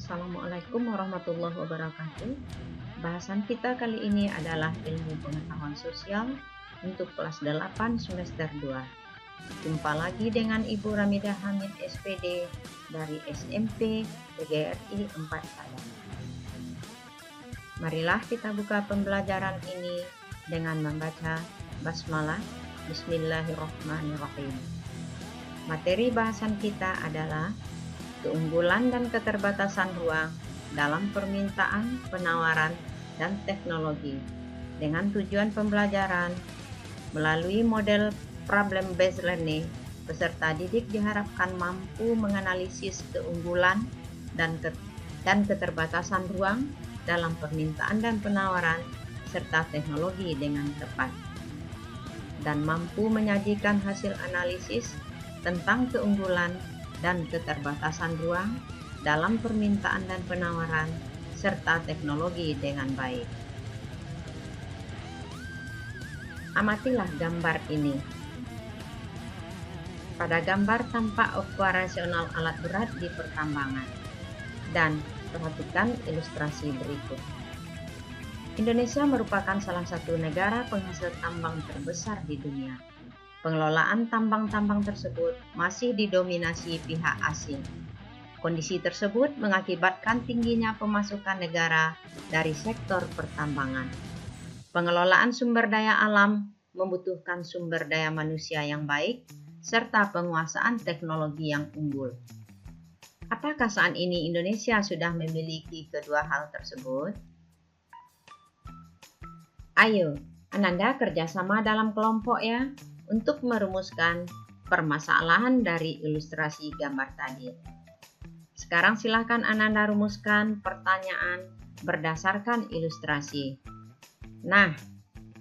Assalamualaikum warahmatullahi wabarakatuh. Bahasan kita kali ini adalah ilmu pengetahuan sosial untuk kelas 8 semester 2. Jumpa lagi dengan Ibu Ramidah Hamid SPD dari SMP PGRI 4 Padang. Marilah kita buka pembelajaran ini dengan membaca basmalah. Bismillahirrahmanirrahim. Materi bahasan kita adalah keunggulan dan keterbatasan ruang dalam permintaan, penawaran, dan teknologi dengan tujuan pembelajaran melalui model problem-based learning. Peserta didik diharapkan mampu menganalisis keunggulan dan keterbatasan ruang dalam permintaan dan penawaran serta teknologi dengan tepat, dan mampu menyajikan hasil analisis tentang keunggulan dan keterbatasan ruang dalam permintaan dan penawaran serta teknologi dengan baik. Amatilah gambar ini. Pada gambar tampak operasional alat berat di pertambangan, dan perhatikan ilustrasi berikut. Indonesia merupakan salah satu negara penghasil tambang terbesar di dunia. Pengelolaan tambang-tambang tersebut masih didominasi pihak asing. Kondisi tersebut mengakibatkan tingginya pemasukan negara dari sektor pertambangan. Pengelolaan sumber daya alam membutuhkan sumber daya manusia yang baik serta penguasaan teknologi yang unggul. Apakah saat ini Indonesia sudah memiliki kedua hal tersebut? Ayo, Ananda kerjasama dalam kelompok ya, untuk merumuskan permasalahan dari ilustrasi gambar tadi. Sekarang silakan Ananda rumuskan pertanyaan berdasarkan ilustrasi. Nah,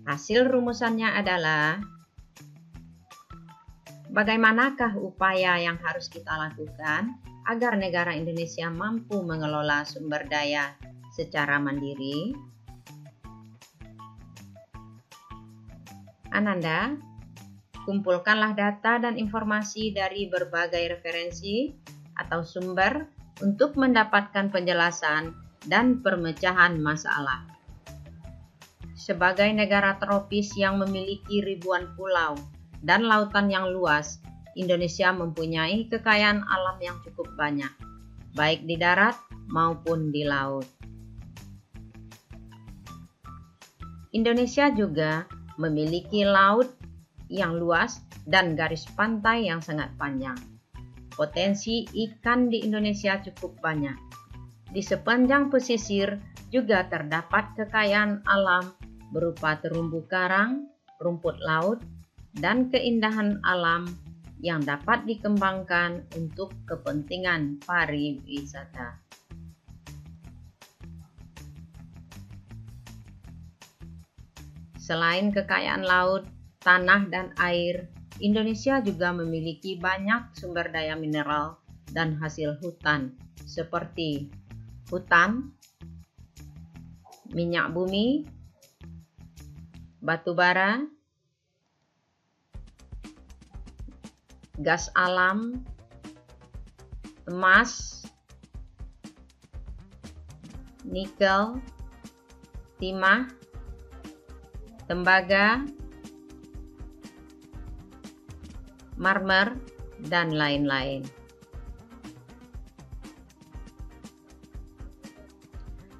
hasil rumusannya adalah bagaimanakah upaya yang harus kita lakukan agar negara Indonesia mampu mengelola sumber daya secara mandiri? Ananda, kumpulkanlah data dan informasi dari berbagai referensi atau sumber untuk mendapatkan penjelasan dan pemecahan masalah. Sebagai negara tropis yang memiliki ribuan pulau dan lautan yang luas, Indonesia mempunyai kekayaan alam yang cukup banyak, baik di darat maupun di laut. Indonesia juga memiliki laut yang luas dan garis pantai yang sangat panjang. Potensi ikan di Indonesia cukup banyak. Di sepanjang pesisir juga terdapat kekayaan alam berupa terumbu karang, rumput laut, dan keindahan alam yang dapat dikembangkan untuk kepentingan pariwisata. Selain kekayaan laut, tanah, dan air, Indonesia juga memiliki banyak sumber daya mineral dan hasil hutan seperti hutan, minyak bumi, batu bara, gas alam, emas, nikel, timah, tembaga, marmer, dan lain-lain.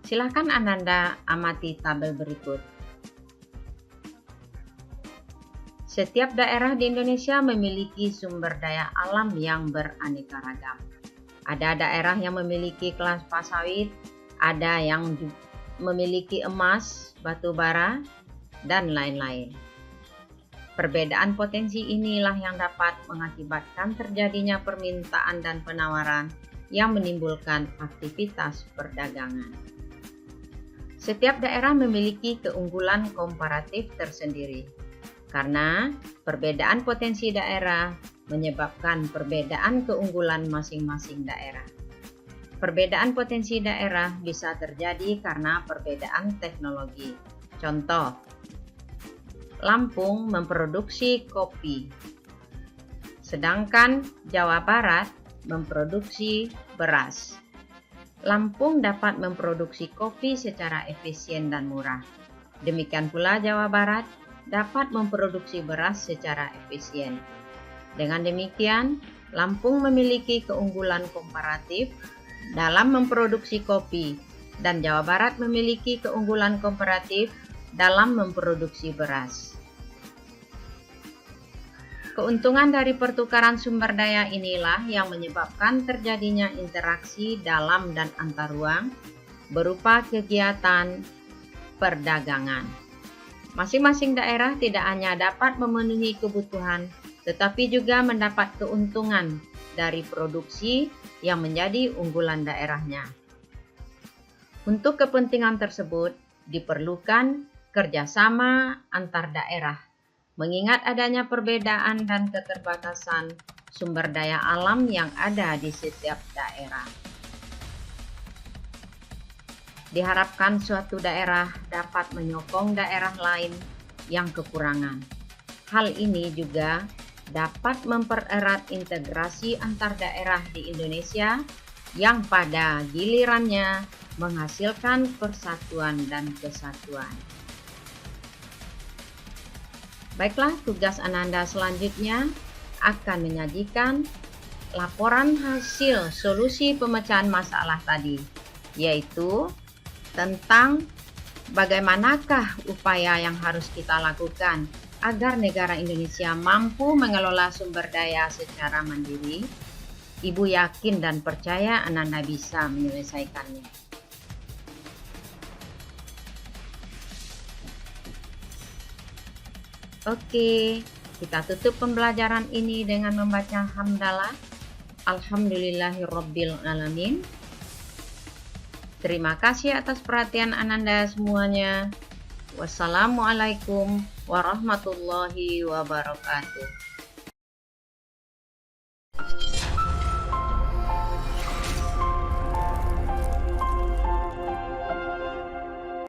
Silakan Ananda amati tabel berikut. Setiap daerah di Indonesia memiliki sumber daya alam yang beraneka ragam. Ada daerah yang memiliki kelapa sawit, ada yang memiliki emas, batu bara, dan lain-lain. Perbedaan potensi inilah yang dapat mengakibatkan terjadinya permintaan dan penawaran yang menimbulkan aktivitas perdagangan. Setiap daerah memiliki keunggulan komparatif tersendiri, karena perbedaan potensi daerah menyebabkan perbedaan keunggulan masing-masing daerah. Perbedaan potensi daerah bisa terjadi karena perbedaan teknologi. Contoh, Lampung memproduksi kopi, sedangkan Jawa Barat memproduksi beras. Lampung dapat memproduksi kopi secara efisien dan murah. Demikian pula Jawa Barat dapat memproduksi beras secara efisien. Dengan demikian, Lampung memiliki keunggulan komparatif dalam memproduksi kopi dan Jawa Barat memiliki keunggulan komparatif dalam memproduksi beras. Keuntungan dari pertukaran sumber daya inilah yang menyebabkan terjadinya interaksi dalam dan antar ruang berupa kegiatan perdagangan. Masing-masing daerah tidak hanya dapat memenuhi kebutuhan, tetapi juga mendapat keuntungan dari produksi yang menjadi unggulan daerahnya. Untuk kepentingan tersebut, diperlukan kerjasama antar daerah, mengingat adanya perbedaan dan keterbatasan sumber daya alam yang ada di setiap daerah. Diharapkan suatu daerah dapat menyokong daerah lain yang kekurangan. Hal ini juga dapat mempererat integrasi antar daerah di Indonesia yang pada gilirannya menghasilkan persatuan dan kesatuan. Baiklah, tugas Ananda selanjutnya akan menyajikan laporan hasil solusi pemecahan masalah tadi, yaitu tentang bagaimanakah upaya yang harus kita lakukan agar negara Indonesia mampu mengelola sumber daya secara mandiri. Ibu yakin dan percaya Ananda bisa menyelesaikannya. Oke, kita tutup pembelajaran ini dengan membaca hamdalah. Alhamdulillahirabbil alamin. Terima kasih atas perhatian Ananda semuanya. Wassalamualaikum warahmatullahi wabarakatuh.